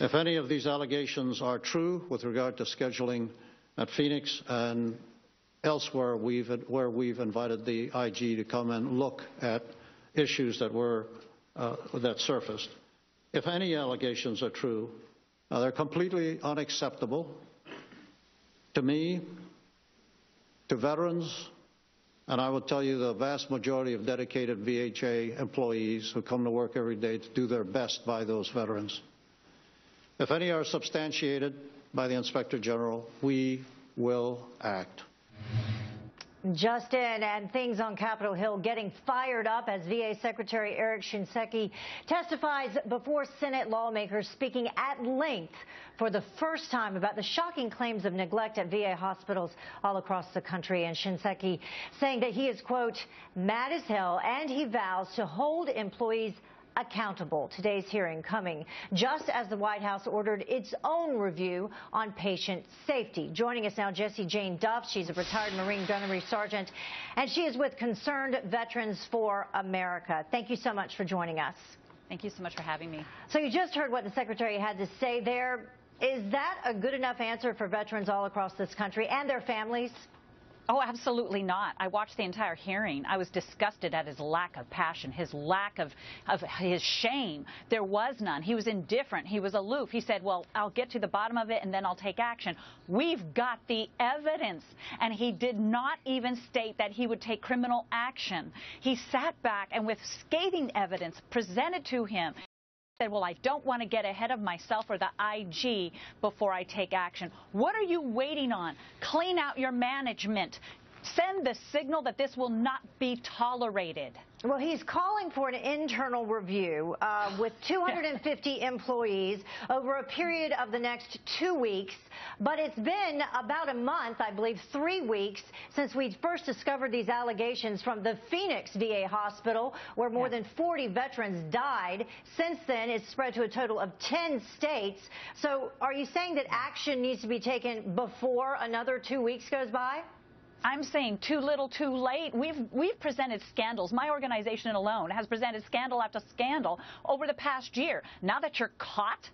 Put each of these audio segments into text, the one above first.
If any of these allegations are true with regard to scheduling at Phoenix and elsewhere where we've invited the IG to come and look at issues that surfaced, if any allegations are true, they're completely unacceptable to me, to veterans, and I will tell you the vast majority of dedicated VHA employees who come to work every day to do their best by those veterans. If any are substantiated by the Inspector General, we will act. Justin, and things on Capitol Hill getting fired up as VA Secretary Eric Shinseki testifies before Senate lawmakers, speaking at length for the first time about the shocking claims of neglect at VA hospitals all across the country. And Shinseki saying that he is, quote, mad as hell, and he vows to hold employees accountable. Today's hearing coming just as the White House ordered its own review on patient safety. Joining us now, Jessie Jane Duff. She's a retired Marine Gunnery Sergeant, and she is with Concerned Veterans for America. Thank you so much for joining us. Thank you so much for having me. So you just heard what the Secretary had to say there. Is that a good enough answer for veterans all across this country and their families? Oh, absolutely not. I watched the entire hearing. I was disgusted at his lack of passion, his lack of his shame. There was none. He was indifferent. He was aloof. He said, well, I'll get to the bottom of it and then I'll take action. We've got the evidence. And he did not even state that he would take criminal action. He sat back and with scathing evidence presented to him, said, well, I don't want to get ahead of myself or the IG before I take action. What are you waiting on? Clean out your management. Send the signal that this will not be tolerated. Well, he's calling for an internal review with 250 employees over a period of the next 2 weeks. But it's been about a month, I believe 3 weeks, since we first discovered these allegations from the Phoenix VA hospital, where more than 40 veterans died. Since then, it's spread to a total of 10 states. So are you saying that action needs to be taken before another 2 weeks goes by? I'm saying too little, too late. We've presented scandals. My organization alone has presented scandal after scandal over the past year. Now that you're caught,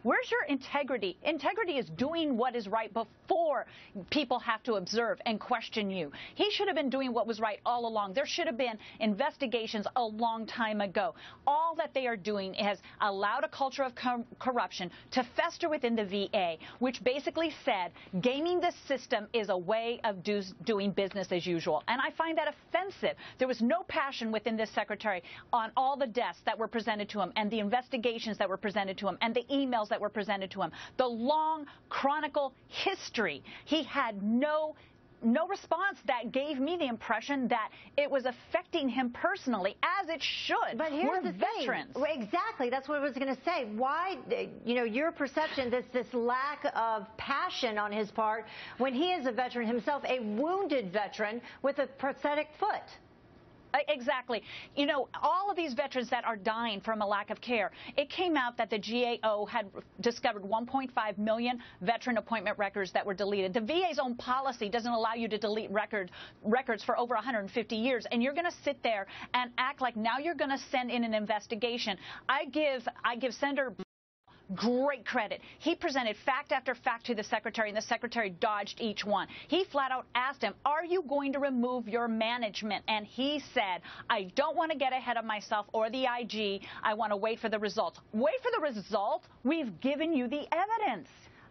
where's your integrity? Integrity is doing what is right before people have to observe and question you. He should have been doing what was right all along. There should have been investigations a long time ago. All that they are doing has allowed a culture of corruption to fester within the VA, which basically said gaming the system is a way of doing business as usual. And I find that offensive. There was no passion within this secretary on all the deaths that were presented to him and the investigations that were presented to him and the emails that were presented to him, the long chronicle history. He had no response that gave me the impression that it was affecting him personally, as it should. But here's the veterans. Thing. Exactly. That's what I was going to say. Why, your perception, this lack of passion on his part when he is a veteran himself, a wounded veteran with a prosthetic foot. Exactly. All of these veterans that are dying from a lack of care, it came out that the GAO had discovered 1.5 million veteran appointment records that were deleted. The VA's own policy doesn't allow you to delete records for over 150 years, and you're going to sit there and act like now you're going to send in an investigation. I give Senator great credit. He presented fact after fact to the secretary, and the secretary dodged each one. He flat out asked him, are you going to remove your management? And he said, I don't want to get ahead of myself or the IG. I want to wait for the results. Wait for the result? We've given you the evidence.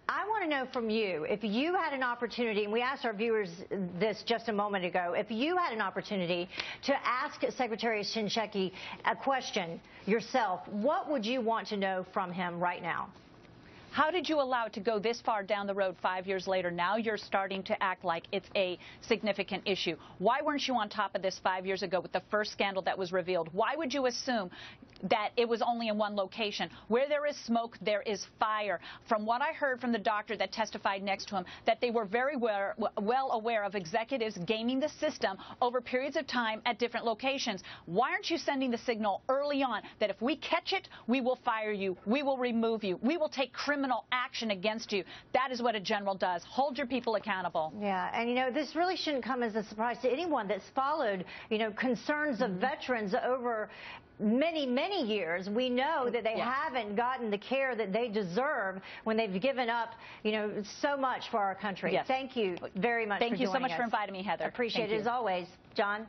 I want to know from you, if you had an opportunity, and we asked our viewers this just a moment ago, if you had an opportunity to ask Secretary Shinseki a question yourself, what would you want to know from him right now? How did you allow it to go this far down the road 5 years later? Now you're starting to act like it's a significant issue. Why weren't you on top of this 5 years ago with the first scandal that was revealed? Why would you assume that it was only in one location? Where there is smoke, there is fire. From what I heard from the doctor that testified next to him, that they were very well aware of executives gaming the system over periods of time at different locations. Why aren't you sending the signal early on that if we catch it, we will fire you, we will remove you, we will take criminal action against you? That is what a general does. Hold your people accountable. Yeah, and this really shouldn't come as a surprise to anyone that's followed, concerns of veterans over many, many years, we know that they haven't gotten the care that they deserve when they've given up, so much for our country. Yes. Thank you very much for joining us. Thank you so much for inviting me, Heather. Appreciate it as always. John?